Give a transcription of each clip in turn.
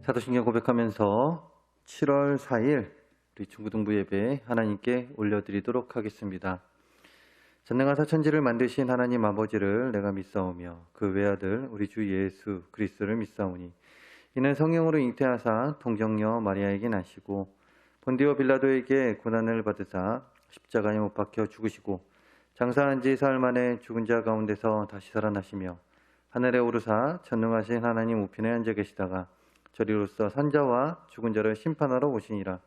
사도신경 고백하면서 7월 4일 우리 중고등부 예배 하나님께 올려드리도록 하겠습니다. 전능하사 천지를 만드신 하나님 아버지를 내가 믿사오며 그 외아들 우리 주 예수 그리스도를 믿사오니 이는 성령으로 잉태하사 동정녀 마리아에게 나시고 본디오 빌라도에게 고난을 받으사 십자가에 못 박혀 죽으시고 장사한 지 사흘 만에 죽은 자 가운데서 다시 살아나시며 하늘에 오르사 전능하신 하나님 우편에 앉아 계시다가 저리로서 산자와 죽은 자를 심판하러 오시니라.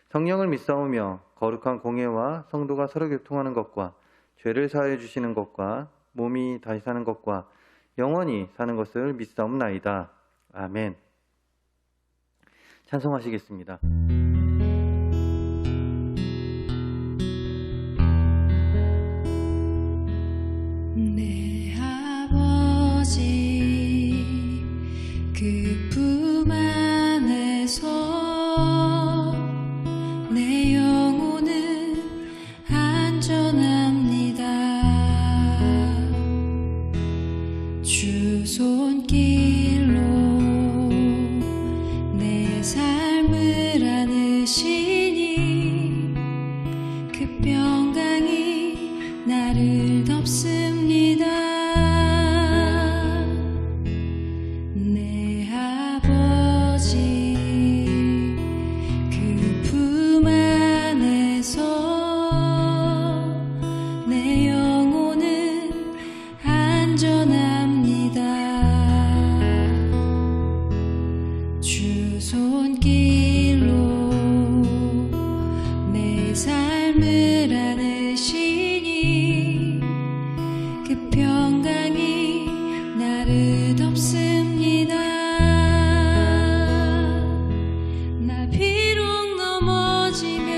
성령을 믿사오며 거룩한 공예와 성도가 서로 교통하는 것과 죄를 사하여 주시는 것과 몸이 다시 사는 것과 영원히 사는 것을 믿사옵나이다. 아멘. 찬송하시겠습니다. 내 아버지 그 품 안에서 내 영혼은 안전합니다. 주 손길로 내 삶을 안으시니 그 평강이 나를 덮습니다. 내 아버지 그 품 안에서 내 영혼은 안전합니다. 주 손길로 내 삶을 안으시니 그 평강이 나를 덮습니다. 나 비록 넘어지며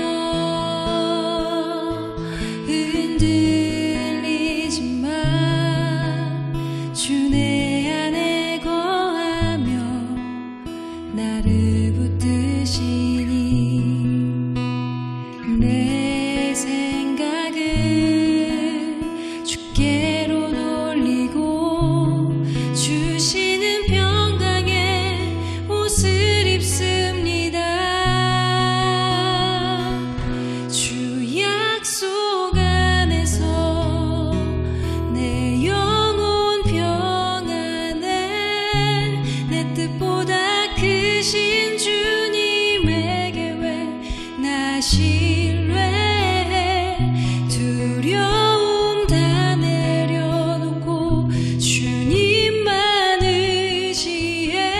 흔들리지만 주 내 안에 거하며 나를 붙드시니 내 생각을 주께로 돌리고 주시는 평강의 옷을 입습니다. 주 약속 안에서 내 영혼 평안해 내 뜻보다 크신 주님의 계획 나 신뢰해 두려움 다 내려놓고 주님만 의지해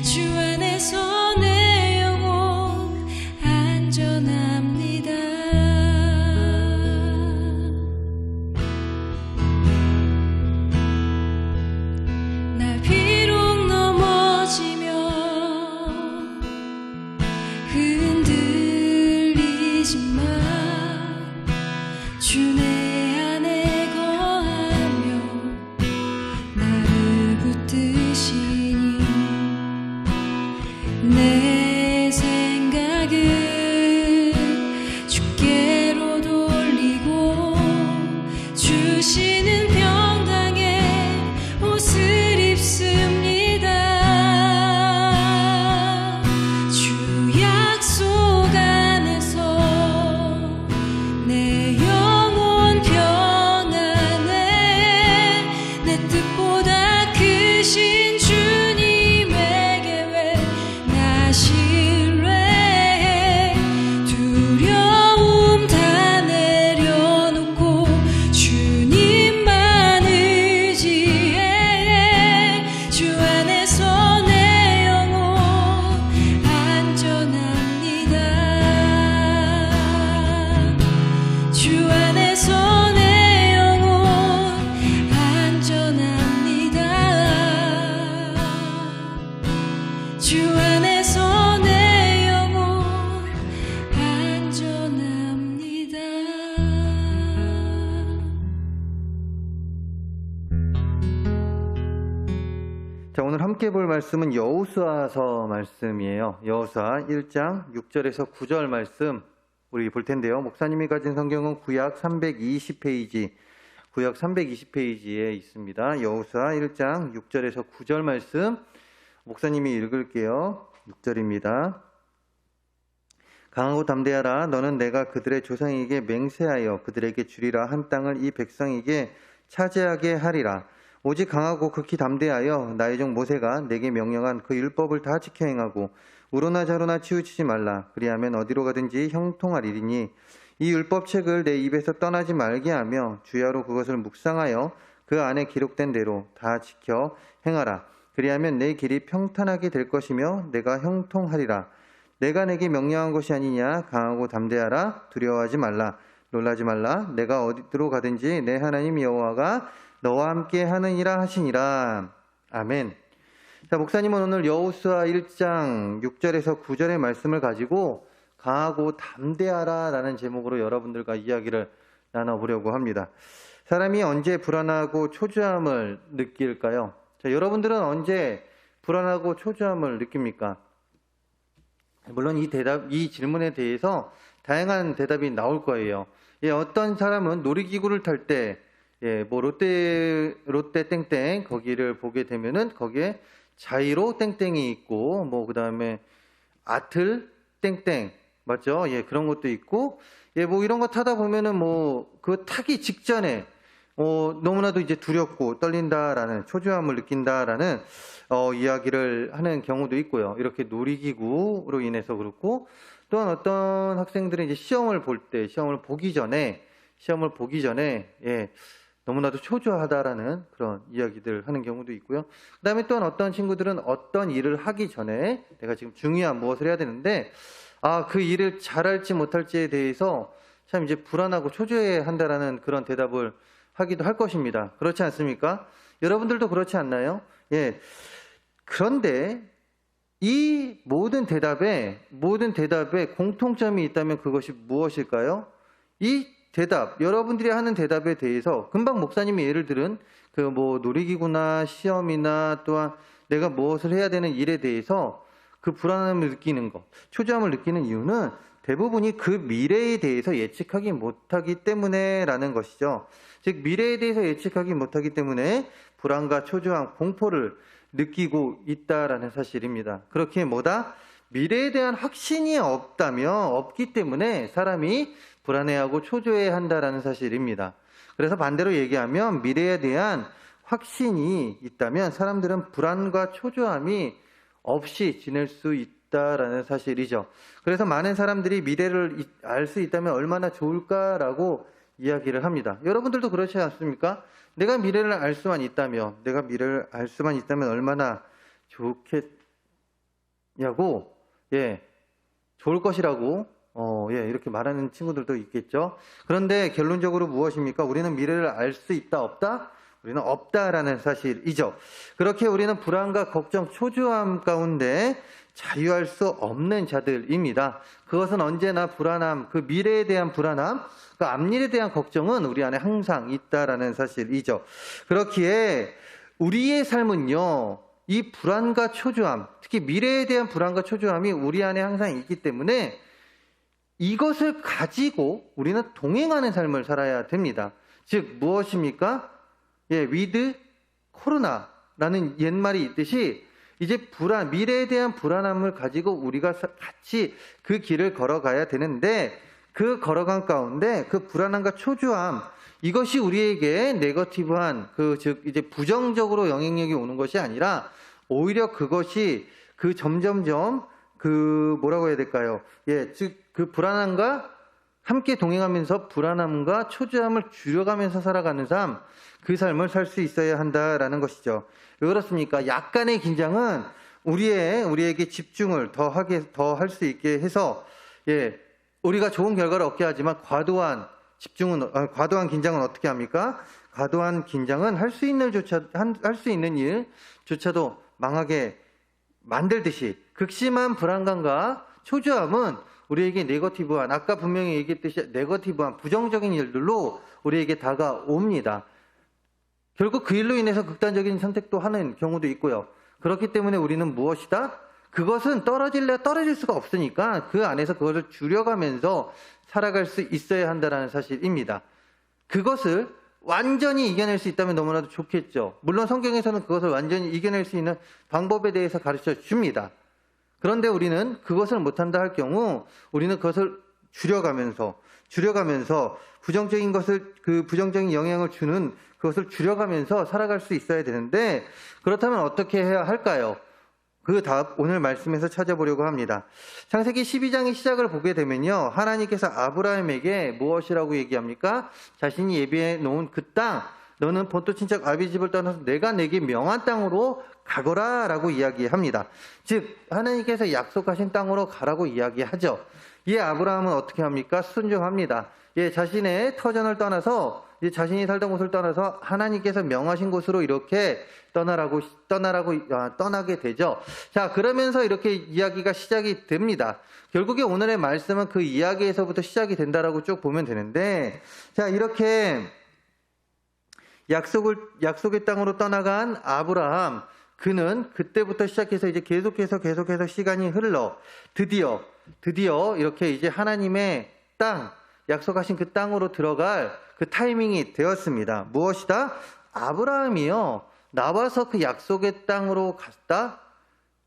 주 안에서 내 영혼 안전합니다. 나 비록 넘어지며 흔들리지만 주 내 안에 거하며 나를 붙드시니 내 생각을 주께로 돌리고 주시는 평강의 옷을 입습니다. 주 약속 안에서 내 영혼 평안해 내 뜻보다 크신 주님의 계획 나 신뢰해 두려움 다 내려놓고 주님만 의지해 주 안에서 내 영혼 안전합니다. 주 안에서 내 영혼 안전합니다. 주 안에서 내 영혼 안전합니다. 자, 오늘 함께 볼 말씀은 여호수아서 말씀이에요. 여호수아 1장 6절에서 9절 말씀 우리 볼 텐데요. 목사님이 가진 성경은 구약 320페이지, 구약 320페이지에 있습니다. 여호수아 1장 6절에서 9절 말씀 목사님이 읽을게요. 6절입니다. 강하고 담대하라. 너는 내가 그들의 조상에게 맹세하여 그들에게 주리라 한 땅을 이 백성에게 차지하게 하리라. 오직 강하고 극히 담대하여 나의 종 모세가 내게 명령한 그 율법을 다 지켜 행하고 우로나 좌로나 치우치지 말라. 그리하면 어디로 가든지 형통하리니 이 율법책을 내 입에서 떠나지 말게 하며 주야로 그것을 묵상하여 그 안에 기록된 대로 다 지켜 행하라. 그리하면 내 길이 평탄하게 될 것이며 내가 형통하리라. 내가 내게 명령한 것이 아니냐. 강하고 담대하라. 두려워하지 말라. 놀라지 말라. 내가 어디로 가든지 내 하나님 여호와가 너와 함께 하느니라 하시니라. 아멘. 자, 목사님은 오늘 여호수아 1장 6절에서 9절의 말씀을 가지고 강하고 담대하라 라는 제목으로 여러분들과 이야기를 나눠보려고 합니다. 사람이 언제 불안하고 초조함을 느낄까요? 자, 여러분들은 언제 불안하고 초조함을 느낍니까? 물론 이 질문에 대해서 다양한 대답이 나올 거예요. 예, 어떤 사람은 놀이기구를 탈 때, 예, 뭐 롯데 땡땡 거기를 보게 되면은 거기에 자이로 땡땡이 있고, 뭐 그 다음에 아틀 땡땡 맞죠? 예, 그런 것도 있고, 예, 뭐 이런 거 타다 보면은 뭐 그 타기 직전에 너무나도 이제 두렵고 떨린다라는 초조함을 느낀다라는 이야기를 하는 경우도 있고요. 이렇게 놀이기구로 인해서 그렇고, 또한 어떤 학생들은 이제 시험을 보기 전에 예, 너무나도 초조하다라는 그런 이야기들 하는 경우도 있고요. 그다음에 또한 어떤 친구들은 어떤 일을 하기 전에 내가 지금 중요한 무엇을 해야 되는데 그 일을 잘할지 못할지에 대해서 참 이제 불안하고 초조해 한다라는 그런 대답을 하기도 할 것입니다. 그렇지 않습니까? 여러분들도 그렇지 않나요? 예. 그런데 이 모든 대답에 공통점이 있다면 그것이 무엇일까요? 이 대답, 여러분들이 하는 대답에 대해서 금방 목사님이 예를 들은 그 뭐 놀이기구나 시험이나 또한 내가 무엇을 해야 되는 일에 대해서 그 불안함을 느끼는 것, 초조함을 느끼는 이유는 대부분이 그 미래에 대해서 예측하기 못하기 때문에라는 것이죠. 즉 미래에 대해서 예측하기 못하기 때문에 불안과 초조함, 공포를 느끼고 있다라는 사실입니다. 그렇게 미래에 대한 확신이 없기 때문에 사람이 불안해하고 초조해한다라는 사실입니다. 그래서 반대로 얘기하면 미래에 대한 확신이 있다면 사람들은 불안과 초조함이 없이 지낼 수 있다라는 사실이죠. 그래서 많은 사람들이 미래를 알 수 있다면 얼마나 좋을까라고 이야기를 합니다. 여러분들도 그렇지 않습니까? 내가 미래를 알 수만 있다면 얼마나 좋겠냐고, 예, 좋을 것이라고, 예, 이렇게 말하는 친구들도 있겠죠. 그런데 결론적으로 무엇입니까? 우리는 미래를 알 수 있다, 없다? 우리는 없다라는 사실이죠. 그렇게 우리는 불안과 걱정, 초조함 가운데 자유할 수 없는 자들입니다. 그것은 언제나 불안함, 그 미래에 대한 불안함, 그 앞일에 대한 걱정은 우리 안에 항상 있다라는 사실이죠. 그렇기에 우리의 삶은요, 이 불안과 초조함, 특히 미래에 대한 불안과 초조함이 우리 안에 항상 있기 때문에 이것을 가지고 우리는 동행하는 삶을 살아야 됩니다. 즉 무엇입니까? 예, with 코로나라는 옛말이 있듯이 이제 미래에 대한 불안함을 가지고 우리가 같이 그 길을 걸어가야 되는데 그 걸어간 가운데 그 불안함과 초조함, 이것이 우리에게 네거티브한 즉 이제 부정적으로 영향력이 오는 것이 아니라 오히려 그것이 그 점점점 뭐라고 해야 될까요? 예, 즉 그 불안함과 함께 동행하면서 불안함과 초조함을 줄여가면서 살아가는 삶, 그 삶을 살 수 있어야 한다라는 것이죠. 왜 그렇습니까? 약간의 긴장은 우리에게 집중을 더 할 수 있게 해서, 예, 우리가 좋은 결과를 얻게 하지만 과도한 긴장은 어떻게 합니까? 과도한 긴장은 할 수 있는 일조차도 망하게 만들듯이 극심한 불안감과 초조함은 우리에게 네거티브한, 아까 분명히 얘기했듯이 네거티브한 부정적인 일들로 우리에게 다가옵니다. 결국 그 일로 인해서 극단적인 선택도 하는 경우도 있고요. 그렇기 때문에 우리는 무엇이다? 그것은 떨어질 수가 없으니까 그 안에서 그것을 줄여가면서 살아갈 수 있어야 한다는 사실입니다. 그것을 완전히 이겨낼 수 있다면 너무나도 좋겠죠. 물론 성경에서는 그것을 완전히 이겨낼 수 있는 방법에 대해서 가르쳐 줍니다. 그런데 우리는 그것을 못한다 할 경우 우리는 그것을 줄여가면서 부정적인 것을 그 부정적인 영향을 주는 그것을 줄여가면서 살아갈 수 있어야 되는데 그렇다면 어떻게 해야 할까요? 그 답 오늘 말씀에서 찾아보려고 합니다. 창세기 12장의 시작을 보게 되면요. 하나님께서 아브라함에게 무엇이라고 얘기합니까? 자신이 예비해 놓은 그 땅, 너는 본토 친척 아비 집을 떠나서 내가 내게 명한 땅으로 가거라 라고 이야기합니다. 즉 하나님께서 약속하신 땅으로 가라고 이야기하죠. 이에 아브라함은 어떻게 합니까? 순종합니다. 자신의 터전을 떠나서 자신이 살던 곳을 떠나서 하나님께서 명하신 곳으로 이렇게 떠나게 되죠. 자, 그러면서 이렇게 이야기가 시작이 됩니다. 결국에 오늘의 말씀은 그 이야기에서부터 시작이 된다라고 쭉 보면 되는데, 자, 이렇게 약속의 땅으로 떠나간 아브라함, 그는 그때부터 시작해서 이제 계속해서 시간이 흘러 드디어 이렇게 이제 하나님의 땅, 약속하신 그 땅으로 들어갈 그 타이밍이 되었습니다. 무엇이다? 아브라함이요. 나와서 그 약속의 땅으로 갔다?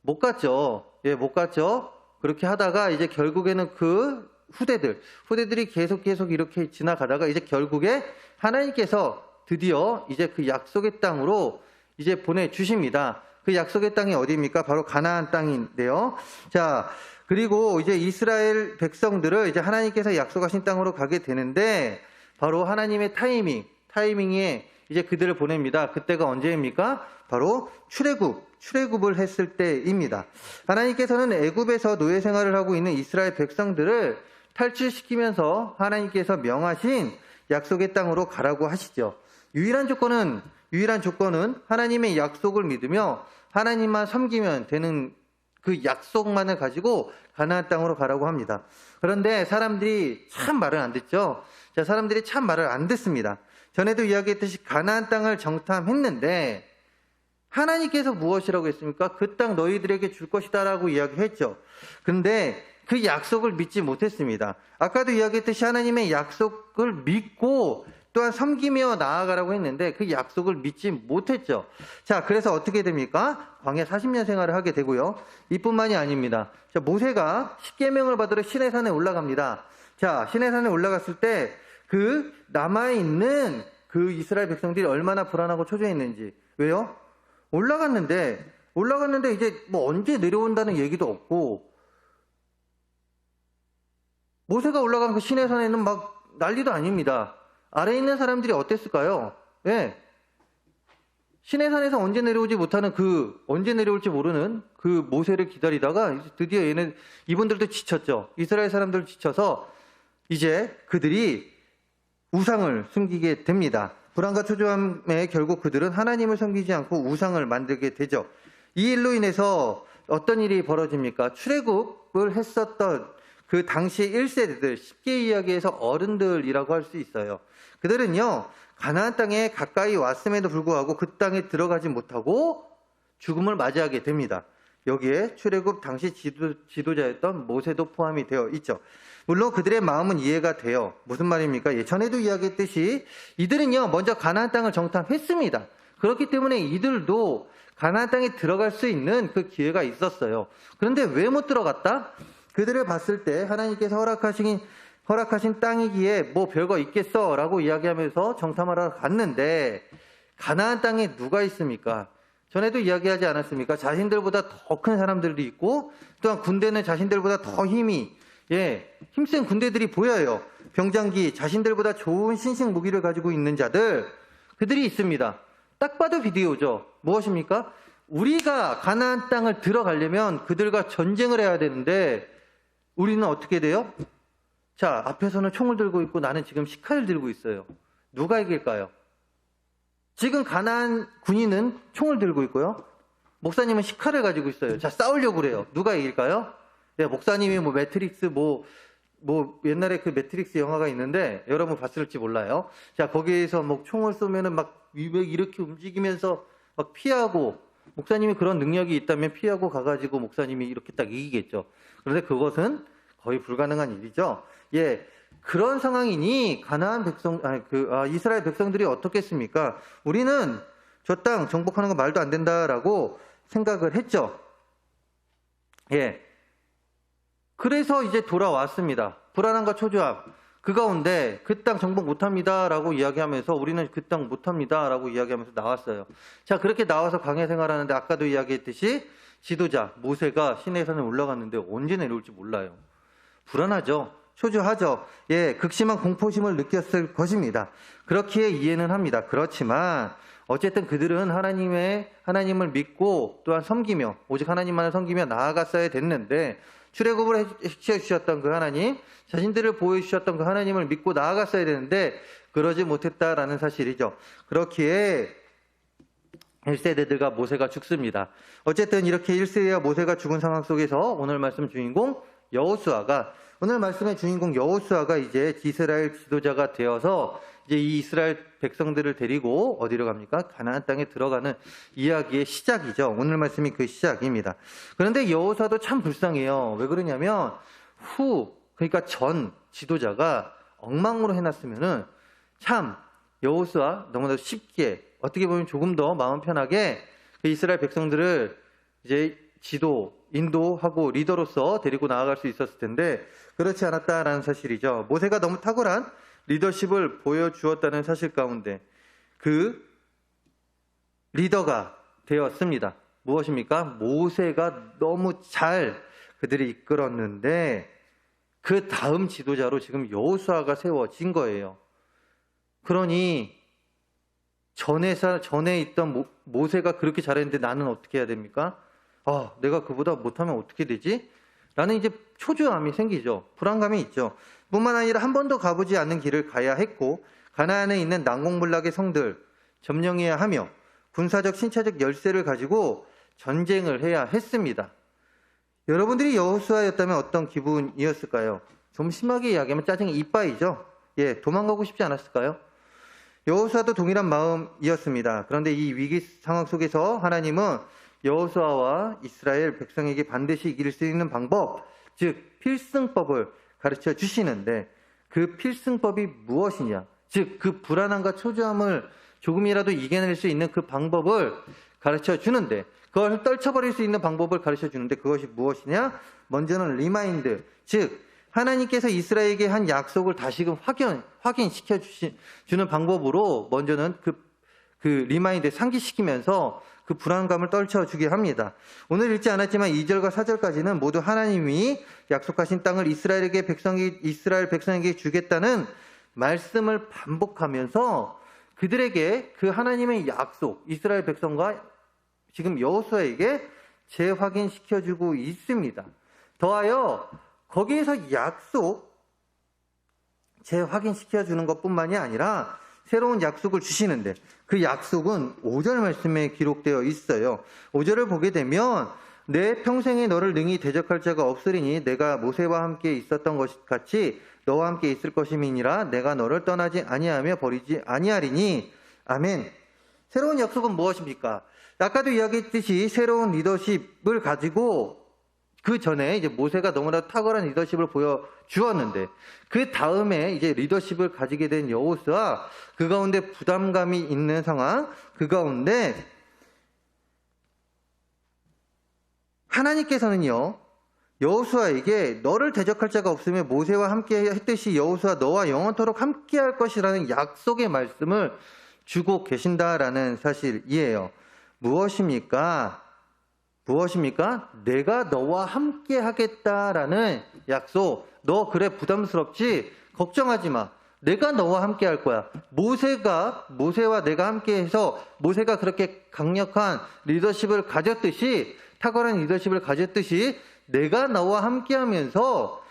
못 갔죠. 못 갔죠. 그렇게 하다가 이제 결국에는 그 후대들이 계속 이렇게 지나가다가 이제 결국에 하나님께서 드디어 이제 그 약속의 땅으로 이제 보내주십니다. 그 약속의 땅이 어디입니까? 바로 가나안 땅인데요. 자, 그리고 이제 이스라엘 백성들을 이제 하나님께서 약속하신 땅으로 가게 되는데 바로 하나님의 타이밍에 이제 그들을 보냅니다. 그때가 언제입니까? 바로 출애굽을 했을 때입니다. 하나님께서는 애굽에서 노예 생활을 하고 있는 이스라엘 백성들을 탈출시키면서 하나님께서 명하신 약속의 땅으로 가라고 하시죠. 유일한 조건은 하나님의 약속을 믿으며 하나님만 섬기면 되는 그 약속만을 가지고 가나안 땅으로 가라고 합니다. 그런데 사람들이 참 말을 안 듣죠. 자, 사람들이 참 말을 안 듣습니다. 전에도 이야기했듯이 가나안 땅을 정탐했는데 하나님께서 무엇이라고 했습니까? 그 땅 너희들에게 줄 것이다라고 이야기했죠. 그런데 그 약속을 믿지 못했습니다. 아까도 이야기했듯이 하나님의 약속을 믿고 또한 섬기며 나아가라고 했는데 그 약속을 믿지 못했죠. 자, 그래서 어떻게 됩니까? 광야 40년 생활을 하게 되고요. 이뿐만이 아닙니다. 자, 모세가 십계명을 받으러 시내산에 올라갑니다. 자, 시내산에 올라갔을 때 그 남아있는 그 이스라엘 백성들이 얼마나 불안하고 초조했는지. 왜요? 올라갔는데 이제 뭐 언제 내려온다는 얘기도 없고 모세가 올라간 그 시내산에는 막 난리도 아닙니다. 아래에 있는 사람들이 어땠을까요? 시내산에서 언제 내려올지 모르는 그 모세를 기다리다가 드디어 이분들도 지쳤죠. 이스라엘 사람들 지쳐서 이제 그들이 우상을 숨기게 됩니다. 불안과 초조함에 결국 그들은 하나님을 섬기지 않고 우상을 만들게 되죠. 이 일로 인해서 어떤 일이 벌어집니까? 출애굽을 했었던 그 당시의 1세대들, 쉽게 이야기해서 어른들이라고 할 수 있어요. 그들은요, 가나안 땅에 가까이 왔음에도 불구하고 그 땅에 들어가지 못하고 죽음을 맞이하게 됩니다. 여기에 출애굽 당시 지도자였던 모세도 포함이 되어 있죠. 물론 그들의 마음은 이해가 돼요. 무슨 말입니까? 전에도 이야기했듯이 이들은요, 먼저 가나안 땅을 정탐했습니다. 그렇기 때문에 이들도 가나안 땅에 들어갈 수 있는 그 기회가 있었어요. 그런데 왜 못 들어갔다? 그들을 봤을 때 하나님께서 허락하신 땅이기에 뭐 별거 있겠어 라고 이야기하면서 정탐하러 갔는데 가나안 땅에 누가 있습니까? 전에도 이야기하지 않았습니까? 자신들보다 더 큰 사람들이 있고 또한 군대는 자신들보다 더 힘센 군대들이 보여요. 병장기, 자신들보다 좋은 신식 무기를 가지고 있는 자들, 그들이 있습니다. 딱 봐도 비디오죠. 무엇입니까? 우리가 가나안 땅을 들어가려면 그들과 전쟁을 해야 되는데 우리는 어떻게 돼요? 자, 앞에서는 총을 들고 있고 나는 지금 시칼을 들고 있어요. 누가 이길까요? 지금 가나안 군인은 총을 들고 있고요. 목사님은 시칼을 가지고 있어요. 자, 싸우려고 그래요. 누가 이길까요? 목사님이 매트릭스 옛날에 그 매트릭스 영화가 있는데 여러분 봤을지 몰라요. 자, 거기에서 총을 쏘면은 막 이렇게 움직이면서 막 피하고 목사님이 그런 능력이 있다면 피하고 가가지고 목사님이 이렇게 딱 이기겠죠. 그런데 그것은 거의 불가능한 일이죠. 그런 상황이니 가나안 백성, 이스라엘 백성들이 어떻겠습니까? 우리는 저 땅 정복하는 거 말도 안 된다라고 생각을 했죠. 예. 그래서 이제 돌아왔습니다. 불안함과 초조함. 그 가운데 그 땅 정복 못합니다라고 이야기하면서 우리는 그 땅 못합니다라고 이야기하면서 나왔어요. 자, 그렇게 나와서 광야 생활하는데 아까도 이야기했듯이 지도자 모세가 시내산에 올라갔는데 언제 내려올지 몰라요. 불안하죠. 초조하죠. 예, 극심한 공포심을 느꼈을 것입니다. 그렇기에 이해는 합니다. 그렇지만 어쨌든 그들은 하나님을 믿고 또한 섬기며 오직 하나님만을 섬기며 나아갔어야 됐는데 출애굽을 해주셨던 그 하나님, 자신들을 보여주셨던 그 하나님을 믿고 나아갔어야 되는데 그러지 못했다라는 사실이죠. 그렇기에 1세대들과 모세가 죽습니다. 어쨌든 이렇게 1세대와 모세가 죽은 상황 속에서 오늘 말씀 주인공 오늘 말씀의 주인공 여호수아가 이제 이스라엘 지도자가 되어서 이제 이 이스라엘 백성들을 데리고 어디로 갑니까? 가나안 땅에 들어가는 이야기의 시작이죠. 오늘 말씀이 그 시작입니다. 그런데 여호수아도 참 불쌍해요. 왜 그러냐면 그러니까 전 지도자가 엉망으로 해놨으면은 참 여호수아 너무나도 쉽게 어떻게 보면 조금 더 마음 편하게 그 이스라엘 백성들을 이제 인도하고 리더로서 데리고 나아갈 수 있었을 텐데 그렇지 않았다라는 사실이죠. 모세가 너무 탁월한 리더십을 보여주었다는 사실 가운데 그 리더가 되었습니다. 무엇입니까? 모세가 너무 잘 그들이 이끌었는데 그 다음 지도자로 지금 여호수아가 세워진 거예요. 그러니 전에 있던 모세가 그렇게 잘했는데 나는 어떻게 해야 됩니까? 내가 그보다 못하면 어떻게 되지? 라는 이제 초조함이 생기죠. 불안감이 있죠. 뿐만 아니라 한 번도 가보지 않는 길을 가야 했고 가나안에 있는 난공불락의 성들 점령해야 하며 군사적 신체적 열세를 가지고 전쟁을 해야 했습니다. 여러분들이 여호수아였다면 어떤 기분이었을까요? 좀 심하게 이야기하면 짜증이 이빠이죠. 예, 도망가고 싶지 않았을까요? 여호수아도 동일한 마음이었습니다. 그런데 이 위기 상황 속에서 하나님은 여호수아와 이스라엘 백성에게 반드시 이길 수 있는 방법, 즉 필승법을 가르쳐 주시는데 그 필승법이 무엇이냐? 즉 그 불안함과 초조함을 조금이라도 이겨낼 수 있는 그 방법을 가르쳐 주는데 그걸 떨쳐버릴 수 있는 방법을 가르쳐 주는데 그것이 무엇이냐? 먼저는 리마인드, 즉 하나님께서 이스라엘에게 한 약속을 다시금 확인시켜 주는 방법으로 먼저는 그 리마인드 상기시키면서 그 불안감을 떨쳐주게 합니다. 오늘 읽지 않았지만 2절과 4절까지는 모두 하나님이 약속하신 땅을 이스라엘 백성에게 주겠다는 말씀을 반복하면서 그들에게 그 하나님의 약속, 이스라엘 백성과 지금 여호수아에게 재확인시켜주고 있습니다. 더하여 거기에서 재확인시켜주는 것뿐만이 아니라 새로운 약속을 주시는데 그 약속은 5절 말씀에 기록되어 있어요. 5절을 보게 되면 내 평생에 너를 능히 대적할 자가 없으리니 내가 모세와 함께 있었던 것 같이 너와 함께 있을 것임이니라 내가 너를 떠나지 아니하며 버리지 아니하리니 아멘. 새로운 약속은 무엇입니까? 아까도 이야기했듯이 새로운 리더십을 가지고 그 전에 이제 모세가 너무나 탁월한 리더십을 보여주었는데 그 다음에 이제 리더십을 가지게 된 여호수아 그 가운데 부담감이 있는 상황 그 가운데 하나님께서는요 여호수아에게 너를 대적할 자가 없으면 모세와 함께 했듯이 여호수아 너와 영원토록 함께 할 것이라는 약속의 말씀을 주고 계신다라는 사실이에요. 무엇입니까? 내가 너와 함께 하겠다라는 약속. 너 그래 부담스럽지? 걱정하지 마. 내가 너와 함께 할 거야. 모세와 내가 함께 해서 모세가 그렇게 강력한 리더십을 가졌듯이 탁월한 리더십을 가졌듯이 내가 너와 함께 하면서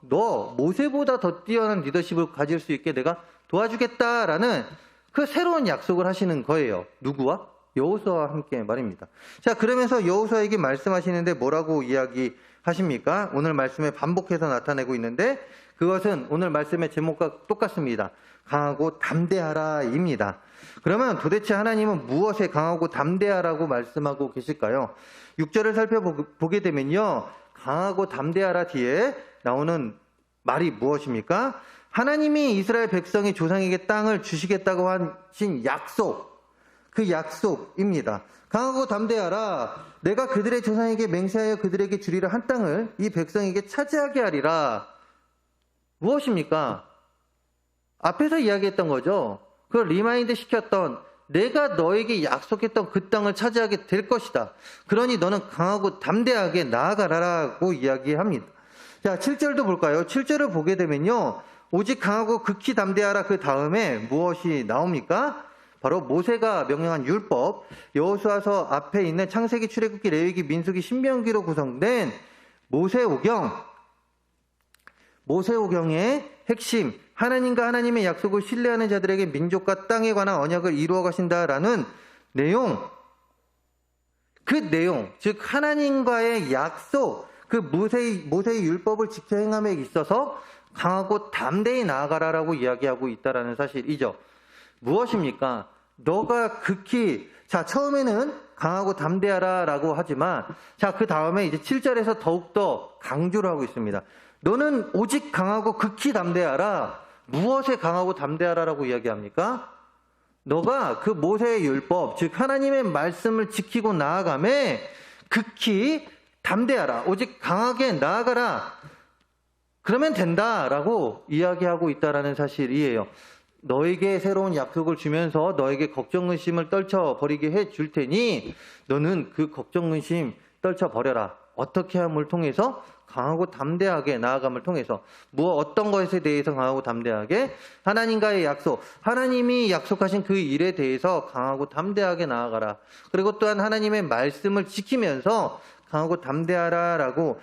너 모세보다 더 뛰어난 리더십을 가질 수 있게 내가 도와주겠다라는 그 새로운 약속을 하시는 거예요. 누구와? 여호수아와 함께 말입니다. 자, 그러면서 여호수아에게 말씀하시는데 뭐라고 이야기하십니까? 오늘 말씀에 반복해서 나타내고 있는데 그것은 오늘 말씀의 제목과 똑같습니다. 강하고 담대하라입니다. 그러면 도대체 하나님은 무엇에 강하고 담대하라고 말씀하고 계실까요? 6절을 살펴보게 되면요. 강하고 담대하라 뒤에 나오는 말이 무엇입니까? 하나님이 이스라엘 백성의 조상에게 땅을 주시겠다고 하신 약속, 그 약속입니다. 강하고 담대하라. 내가 그들의 조상에게 맹세하여 그들에게 주리라 한 땅을 이 백성에게 차지하게 하리라. 무엇입니까? 앞에서 이야기했던 거죠. 그걸 리마인드 시켰던, 내가 너에게 약속했던 그 땅을 차지하게 될 것이다. 그러니 너는 강하고 담대하게 나아가라라고 이야기합니다. 자, 7절도 볼까요? 7절을 보게 되면요, 오직 강하고 극히 담대하라 그 다음에 무엇이 나옵니까? 바로 모세가 명령한 율법, 여호수아서 앞에 있는 창세기, 출애굽기, 레위기, 민수기, 신명기로 구성된 모세오경의 핵심, 하나님과 하나님의 약속을 신뢰하는 자들에게 민족과 땅에 관한 언약을 이루어 가신다라는 내용, 그 내용, 즉 하나님과의 약속, 그 모세의 율법을 지켜 행함에 있어서 강하고 담대히 나아가라라고 이야기하고 있다라는 사실이죠. 무엇입니까? 너가 극히, 자, 처음에는 강하고 담대하라라고 하지만, 자, 그 다음에 이제 7절에서 더욱더 강조를 하고 있습니다. 너는 오직 강하고 극히 담대하라. 무엇에 강하고 담대하라라고 이야기합니까? 너가 그 모세의 율법, 즉 하나님의 말씀을 지키고 나아가매 극히 담대하라. 오직 강하게 나아가라. 그러면 된다라고 이야기하고 있다라는 사실이에요. 너에게 새로운 약속을 주면서 너에게 걱정 의심을 떨쳐버리게 해줄 테니 너는 그 걱정 의심 떨쳐버려라. 어떻게 함을 통해서? 강하고 담대하게 나아감을 통해서. 어떤 것에 대해서 강하고 담대하게? 하나님과의 약속, 하나님이 약속하신 그 일에 대해서 강하고 담대하게 나아가라. 그리고 또한 하나님의 말씀을 지키면서 강하고 담대하라라고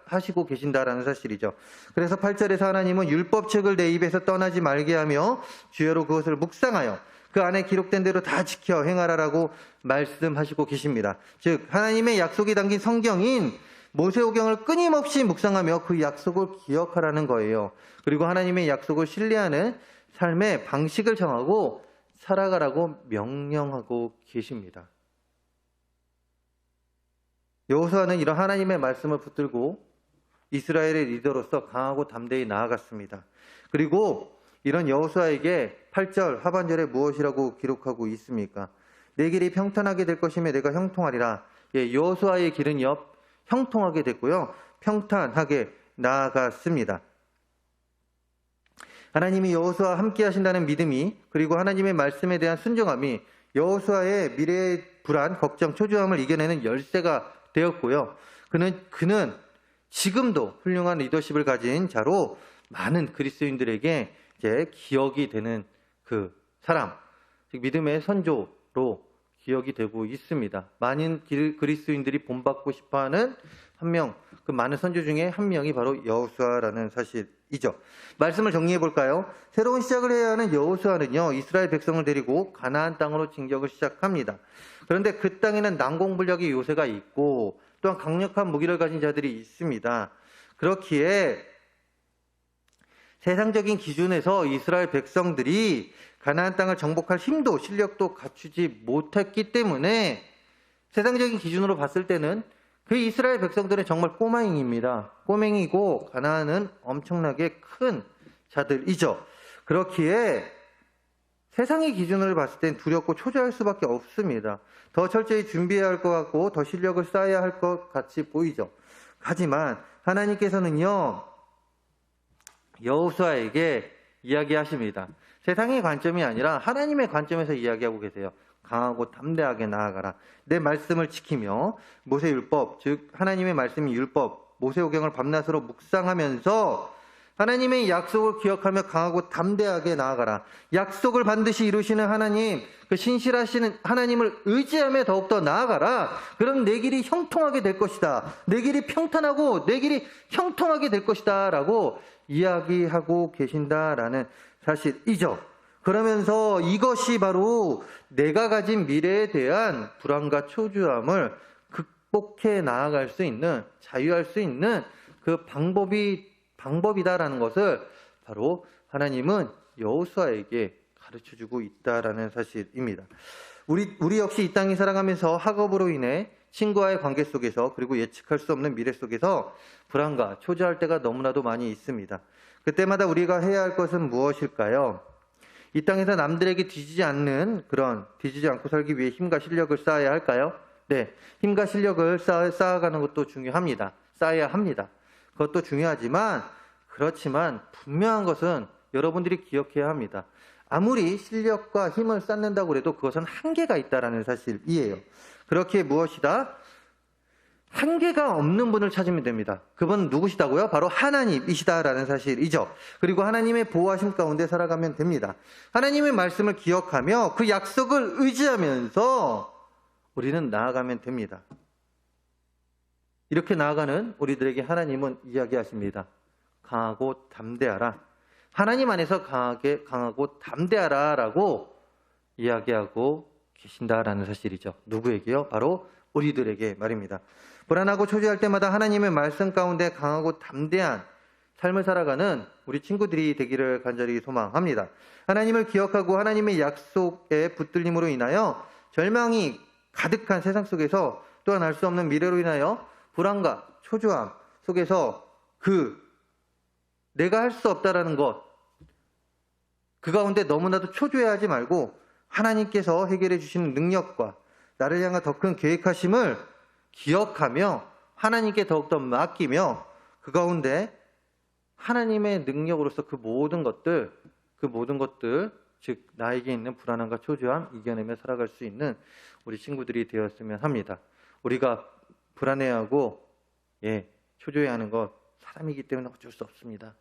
하시고 계신다라는 사실이죠. 그래서 8절에서 하나님은 율법책을 내 입에서 떠나지 말게 하며 주여로 그것을 묵상하여 그 안에 기록된 대로 다 지켜 행하라라고 말씀하시고 계십니다. 즉 하나님의 약속이 담긴 성경인 모세오경을 끊임없이 묵상하며 그 약속을 기억하라는 거예요. 그리고 하나님의 약속을 신뢰하는 삶의 방식을 정하고 살아가라고 명령하고 계십니다. 여호수아는 이런 하나님의 말씀을 붙들고 이스라엘의 리더로서 강하고 담대히 나아갔습니다. 그리고 이런 여호수아에게 8절 하반절에 무엇이라고 기록하고 있습니까? 내 길이 평탄하게 될 것이며 내가 형통하리라. 여호수아의 길은 형통하게 됐고요. 평탄하게 나아갔습니다. 하나님이 여호수아와 함께 하신다는 믿음이, 그리고 하나님의 말씀에 대한 순종함이 여호수아의 미래의 불안, 걱정, 초조함을 이겨내는 열쇠가 되었고요. 그는 지금도 훌륭한 리더십을 가진 자로 많은 그리스도인들에게 이제 기억이 되는 그 사람, 즉 믿음의 선조로 기억이 되고 있습니다. 많은 그리스도인들이 본받고 싶어하는 한 명, 그 많은 선조 중에 한 명이 바로 여호수아라는 사실이죠. 말씀을 정리해 볼까요? 새로운 시작을 해야 하는 여호수아는요, 이스라엘 백성을 데리고 가나안 땅으로 진격을 시작합니다. 그런데 그 땅에는 난공불락의 요새가 있고 또한 강력한 무기를 가진 자들이 있습니다. 그렇기에 세상적인 기준에서 이스라엘 백성들이 가나안 땅을 정복할 힘도 실력도 갖추지 못했기 때문에 세상적인 기준으로 봤을 때는 그 이스라엘 백성들은 정말 꼬맹이입니다. 꼬맹이고 가나안은 엄청나게 큰 자들이죠. 그렇기에 세상의 기준을 봤을 땐 두렵고 초조할 수밖에 없습니다. 더 철저히 준비해야 할 것 같고 더 실력을 쌓아야 할 것 같이 보이죠. 하지만 하나님께서는요, 여호수아에게 이야기하십니다. 세상의 관점이 아니라 하나님의 관점에서 이야기하고 계세요. 강하고 담대하게 나아가라. 내 말씀을 지키며 모세 율법, 즉 하나님의 말씀이 율법, 모세오경을 밤낮으로 묵상하면서 하나님의 약속을 기억하며 강하고 담대하게 나아가라. 약속을 반드시 이루시는 하나님, 그 신실하시는 하나님을 의지하며 더욱더 나아가라. 그럼 내 길이 형통하게 될 것이다. 내 길이 평탄하고 내 길이 형통하게 될 것이다 라고 이야기하고 계신다라는 사실이죠. 그러면서 이것이 바로 내가 가진 미래에 대한 불안과 초조함을 극복해 나아갈 수 있는, 자유할 수 있는 그 방법이다라는 것을 바로 하나님은 여호수아에게 가르쳐주고 있다라는 사실입니다. 우리 역시 이 땅에 살아가면서 학업으로 인해 친구와의 관계 속에서 그리고 예측할 수 없는 미래 속에서 불안과 초조할 때가 너무나도 많이 있습니다. 그때마다 우리가 해야 할 것은 무엇일까요? 이 땅에서 남들에게 뒤지지 않고 살기 위해 힘과 실력을 쌓아야 할까요? 네, 힘과 실력을 쌓아가는 것도 중요합니다. 쌓아야 합니다. 그것도 중요하지만 그렇지만 분명한 것은 여러분들이 기억해야 합니다. 아무리 실력과 힘을 쌓는다고 해도 그것은 한계가 있다는 사실이에요. 그렇게 무엇이다? 한계가 없는 분을 찾으면 됩니다. 그분은 누구시다고요? 바로 하나님이시다라는 사실이죠. 그리고 하나님의 보호하심 가운데 살아가면 됩니다. 하나님의 말씀을 기억하며 그 약속을 의지하면서 우리는 나아가면 됩니다. 이렇게 나아가는 우리들에게 하나님은 이야기하십니다. 강하고 담대하라. 하나님 안에서 강하고 담대하라 라고 이야기하고 계신다라는 사실이죠. 누구에게요? 바로 우리들에게 말입니다. 불안하고 초조할 때마다 하나님의 말씀 가운데 강하고 담대한 삶을 살아가는 우리 친구들이 되기를 간절히 소망합니다. 하나님을 기억하고 하나님의 약속에 붙들림으로 인하여 절망이 가득한 세상 속에서 또한 알 수 없는 미래로 인하여 불안과 초조함 속에서 내가 할 수 없다라는 것, 그 가운데 너무나도 초조해하지 말고 하나님께서 해결해 주시는 능력과 나를 향한 더 큰 계획하심을 기억하며 하나님께 더욱더 맡기며 그 가운데 하나님의 능력으로서 그 모든 것들, 즉 나에게 있는 불안함과 초조함 이겨내며 살아갈 수 있는 우리 친구들이 되었으면 합니다. 우리가 불안해하고 초조해하는 것 사람이기 때문에 어쩔 수 없습니다.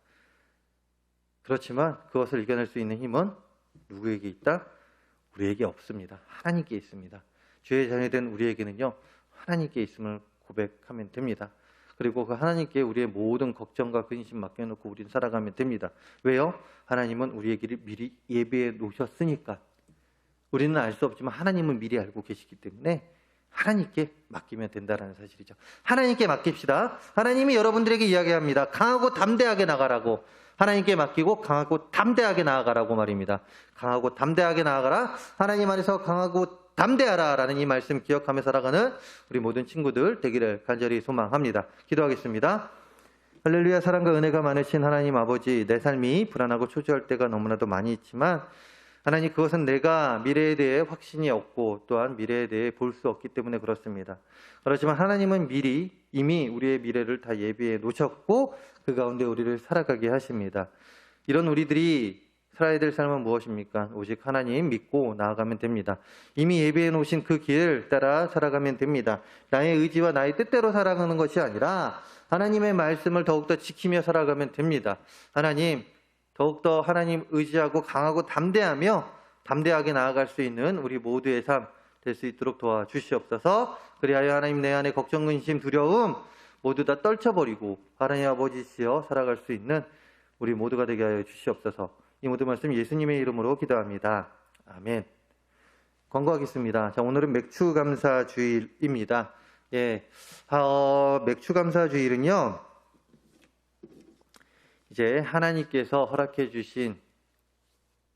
그렇지만 그것을 이겨낼 수 있는 힘은 누구에게 있다? 우리에게 없습니다. 하나님께 있습니다. 주의 자녀된 우리에게는요, 하나님께 있음을 고백하면 됩니다. 그리고 그 하나님께 우리의 모든 걱정과 근심 맡겨놓고 우리는 살아가면 됩니다. 왜요? 하나님은 우리의 길을 미리 예비해 놓으셨으니까. 우리는 알 수 없지만 하나님은 미리 알고 계시기 때문에 하나님께 맡기면 된다는 사실이죠. 하나님께 맡깁시다. 하나님이 여러분들에게 이야기합니다. 강하고 담대하게 나가라고. 하나님께 맡기고 강하고 담대하게 나아가라고 말입니다. 강하고 담대하게 나아가라. 하나님 안에서 강하고 담대하라 라는 이 말씀 기억하며 살아가는 우리 모든 친구들 되기를 간절히 소망합니다. 기도하겠습니다. 할렐루야. 사랑과 은혜가 많으신 하나님 아버지, 내 삶이 불안하고 초조할 때가 너무나도 많이 있지만 하나님, 그것은 내가 미래에 대해 확신이 없고 또한 미래에 대해 볼 수 없기 때문에 그렇습니다. 그렇지만 하나님은 이미 우리의 미래를 다 예비해 놓으셨고 그 가운데 우리를 살아가게 하십니다. 이런 우리들이 살아야 될 삶은 무엇입니까? 오직 하나님 믿고 나아가면 됩니다. 이미 예비해 놓으신 그 길 따라 살아가면 됩니다. 나의 의지와 나의 뜻대로 살아가는 것이 아니라 하나님의 말씀을 더욱더 지키며 살아가면 됩니다. 하나님, 더욱더 하나님 의지하고 강하고 담대하게 나아갈 수 있는 우리 모두의 삶 될 수 있도록 도와주시옵소서. 그리하여 하나님, 내 안에 걱정, 근심, 두려움 모두 다 떨쳐버리고 하나님 아버지시여 살아갈 수 있는 우리 모두가 되게 하여 주시옵소서. 이 모든 말씀 예수님의 이름으로 기도합니다. 아멘. 광고하겠습니다. 자, 오늘은 맥추감사주일입니다. 맥추감사주일은요, 이제 하나님께서 허락해 주신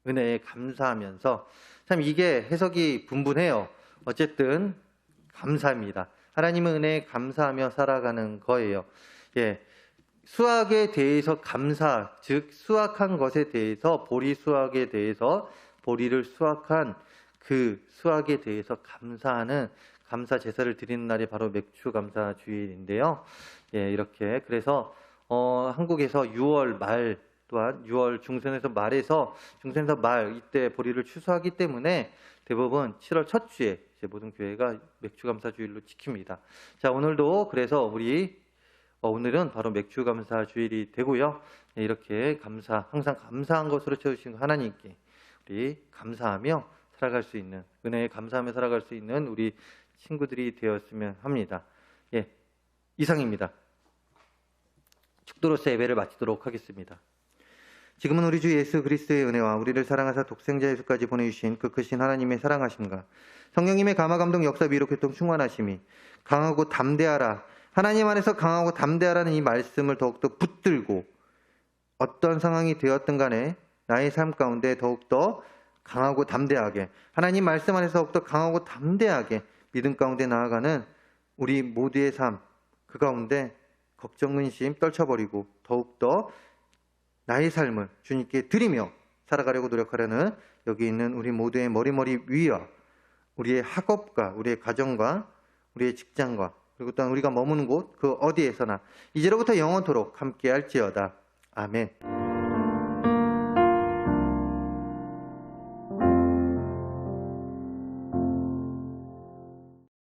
은혜에 감사하면서, 참 이게 해석이 분분해요. 어쨌든 감사입니다. 하나님의 은혜에 감사하며 살아가는 거예요. 수확에 대해서 감사, 즉 수확한 것에 대해서, 보리 수확에 대해서 보리를 수확한 그 수확에 대해서 감사하는 감사 제사를 드리는 날이 바로 맥추감사주일인데요. 이렇게 그래서 한국에서 6월 말 또한 6월 중순에서 말 이때 보리를 추수하기 때문에 대부분 7월 첫 주에 이제 모든 교회가 맥추감사주일로 지킵니다. 자, 오늘도 그래서 오늘은 바로 맥추감사주일이 되고요. 이렇게 항상 감사한 것으로 채우신 하나님께 우리 감사하며 살아갈 수 있는, 은혜에 감사하며 살아갈 수 있는 우리 친구들이 되었으면 합니다. 이상입니다. 축도로서 예배를 마치도록 하겠습니다. 지금은 우리 주 예수 그리스도의 은혜와 우리를 사랑하사 독생자 예수까지 보내주신 그 크신 하나님의 사랑하심과 성령님의 감화 감동 역사 위로 교통 충만하심이 강하고 담대하라, 하나님 안에서 강하고 담대하라는 이 말씀을 더욱더 붙들고 어떤 상황이 되었든 간에 나의 삶 가운데 더욱더 강하고 담대하게, 하나님 말씀 안에서 더욱더 강하고 담대하게 믿음 가운데 나아가는 우리 모두의 삶, 그 가운데 걱정, 근심 떨쳐버리고 더욱더 나의 삶을 주님께 드리며 살아가려고 노력하려는 여기 있는 우리 모두의 머리 위와 우리의 학업과 우리의 가정과 우리의 직장과 그리고 또한 우리가 머무는 곳 그 어디에서나 이제로부터 영원토록 함께할지어다. 아멘.